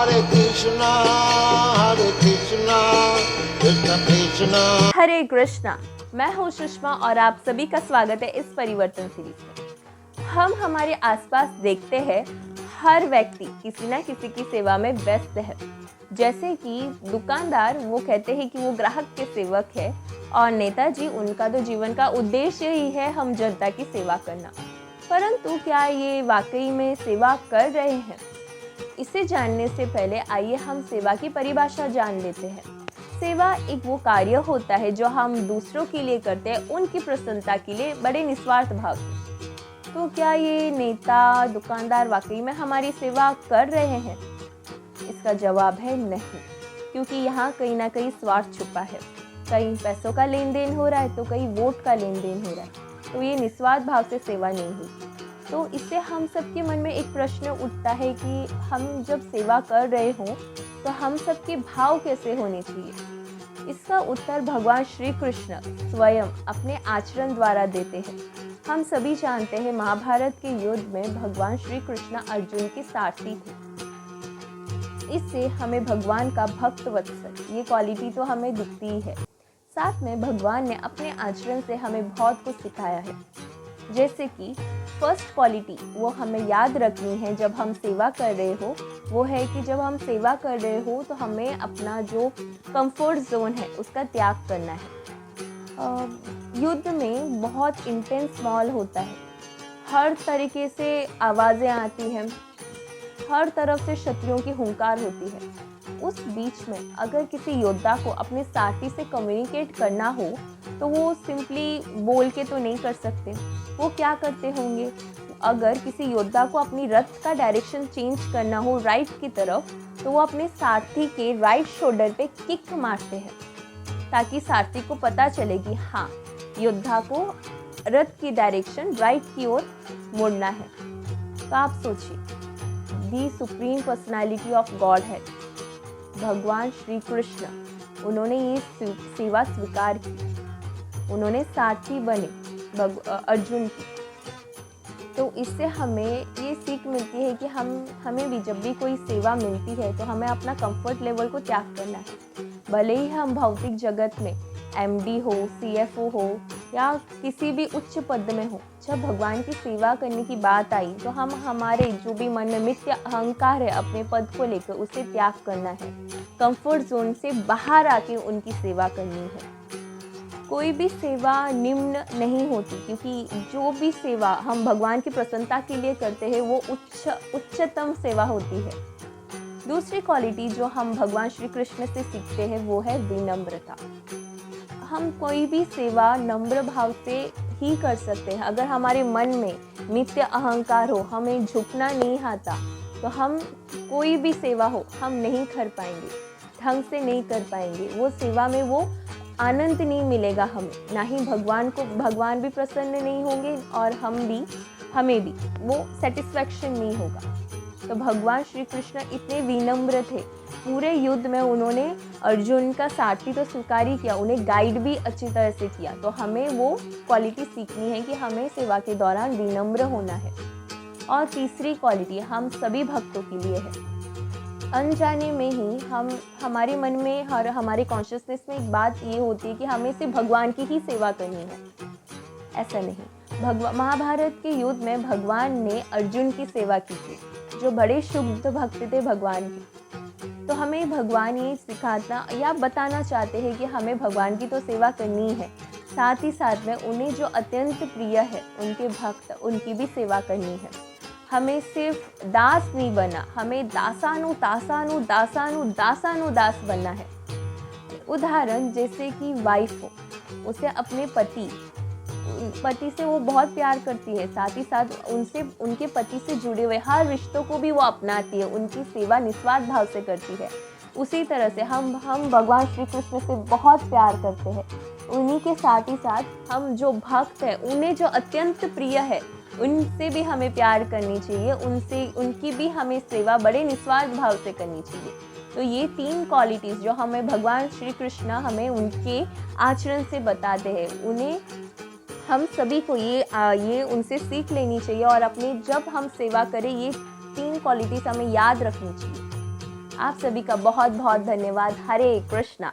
हरे कृष्णा कृष्ण कृष्णा हरे कृष्णा। मैं हूँ सुषमा और आप सभी का स्वागत है इस परिवर्तन सीरीज में। हम हमारे आसपास देखते हैं हर व्यक्ति किसी न किसी की सेवा में व्यस्त है। जैसे कि दुकानदार वो कहते हैं कि वो ग्राहक के सेवक है और नेताजी उनका तो जीवन का उद्देश्य ही है हम जनता की सेवा करना। परंतु क्या ये वाकई में सेवा कर रहे हैं? इसे जानने से पहले आइए हम सेवा की परिभाषा जान लेते हैं। सेवा एक वो कार्य होता है जो हम दूसरों के लिए करते हैं, उनकी प्रसन्नता के लिए बड़े निस्वार्थ भाव से। तो क्या ये नेता दुकानदार वाकई में हमारी सेवा कर रहे हैं? इसका जवाब है नहीं, क्योंकि यहाँ कहीं ना कहीं स्वार्थ छुपा है। कहीं पैसों का लेन देन हो रहा है तो कहीं वोट का लेन देन हो रहा है। तो ये निस्वार्थ भाव से सेवा नहीं हुई। तो इससे हम सबके मन में एक प्रश्न उठता है कि हम जब सेवा कर रहे हों तो हम सबके भाव कैसे होने चाहिए? इसका उत्तर भगवान श्री कृष्ण स्वयं अपने आचरण द्वारा देते हैं। हम सभी जानते हैं महाभारत के युद्ध में भगवान श्री कृष्ण अर्जुन के सारथी थे। इससे हमें भगवान का भक्त वत्सल ये क्वालिटी तो हमें दिखती ही है। साथ में भगवान ने अपने आचरण से हमें बहुत कुछ सिखाया है। जैसे कि फर्स्ट क्वालिटी वो हमें याद रखनी है जब हम सेवा कर रहे हो, वो है कि जब हम सेवा कर रहे हो तो हमें अपना जो कंफर्ट जोन है उसका त्याग करना है। युद्ध में बहुत इंटेंस माहौल होता है, हर तरीके से आवाज़ें आती हैं, हर तरफ से शत्रुओं की हुंकार होती है। उस बीच में अगर किसी योद्धा को अपने साथी से कम्युनिकेट करना हो तो वो सिंपली बोल के तो नहीं कर सकते। वो क्या करते होंगे? अगर किसी योद्धा को अपनी रथ का डायरेक्शन चेंज करना हो राइट की तरफ, तो वो अपने सारथी के राइट शोल्डर पे किक मारते हैं ताकि सारथी को पता चले कि हाँ, योद्धा को रथ की डायरेक्शन राइट की ओर मोड़ना है। तो आप सोचिए, दी सुप्रीम पर्सनालिटी ऑफ गॉड है भगवान श्री कृष्ण, उन्होंने ये सेवा स्वीकार की, उन्होंने सारथी बने अर्जुन की। तो इससे हमें ये सीख मिलती है कि हमें भी जब भी कोई सेवा मिलती है तो हमें अपना कंफर्ट लेवल को त्याग करना है। भले ही हम भौतिक जगत में एमडी हो, सीएफओ हो या किसी भी उच्च पद में हो, जब भगवान की सेवा करने की बात आई तो हम हमारे जो भी मन में मिथ्या अहंकार है अपने पद को लेकर उसे त्याग करना है। कंफर्ट जोन से बाहर आके उनकी सेवा करनी है। कोई भी सेवा निम्न नहीं होती, क्योंकि जो भी सेवा हम भगवान की प्रसन्नता के लिए करते हैं वो उच्चतम सेवा होती है। दूसरी क्वालिटी जो हम भगवान श्री कृष्ण से सीखते हैं वो है विनम्रता। हम कोई भी सेवा नम्र भाव से ही कर सकते हैं। अगर हमारे मन में मिथ्या अहंकार हो, हमें झुकना नहीं आता, तो हम कोई भी सेवा हो हम नहीं कर पाएंगे, ढंग से नहीं कर पाएंगे। वो सेवा में वो आनंद नहीं मिलेगा हमें, ना ही भगवान भी प्रसन्न नहीं होंगे और हमें भी वो सेटिस्फैक्शन नहीं होगा। तो भगवान श्री कृष्ण इतने विनम्र थे, पूरे युद्ध में उन्होंने अर्जुन का सारथी तो स्वीकार ही किया, उन्हें गाइड भी अच्छी तरह से किया। तो हमें वो क्वालिटी सीखनी है कि हमें सेवा के दौरान विनम्र होना है। और तीसरी क्वालिटी हम सभी भक्तों के लिए है। अनजाने में ही हमारे मन में और हमारे कॉन्शियसनेस में एक बात ये होती है कि हमें सिर्फ भगवान की ही सेवा करनी है। ऐसा नहीं। महाभारत के युद्ध में भगवान ने अर्जुन की सेवा की थी, जो बड़े शुद्ध भक्त थे भगवान के। तो हमें भगवान ये सिखाना या बताना चाहते हैं कि हमें भगवान की तो सेवा करनी है, साथ ही साथ में उन्हें जो अत्यंत प्रिय है उनके भक्त, उनकी भी सेवा करनी है। हमें सिर्फ दास नहीं बनना, हमें दासानु दासानु दासानु दासानु दास बनना है। उदाहरण जैसे कि वाइफ हो, उसे अपने पति से वो बहुत प्यार करती है, साथ ही साथ उनके पति से जुड़े हुए हर रिश्तों को भी वो अपनाती है, उनकी सेवा निस्वार्थ भाव से करती है। उसी तरह से हम भगवान श्री कृष्ण से बहुत प्यार करते हैं। उन्हीं के साथ ही साथ हम जो भक्त हैं, उन्हें जो अत्यंत प्रिय है, उनसे भी हमें प्यार करनी चाहिए, उनकी भी हमें सेवा बड़े निस्वार्थ भाव से करनी चाहिए। तो ये तीन क्वालिटीज़ जो हमें भगवान श्री कृष्ण हमें उनके आचरण से बताते हैं, उन्हें हम सभी को ये उनसे सीख लेनी चाहिए और अपनी जब हम सेवा करें ये तीन क्वालिटीज़ हमें याद रखनी चाहिए। आप सभी का बहुत बहुत धन्यवाद। हरे कृष्णा।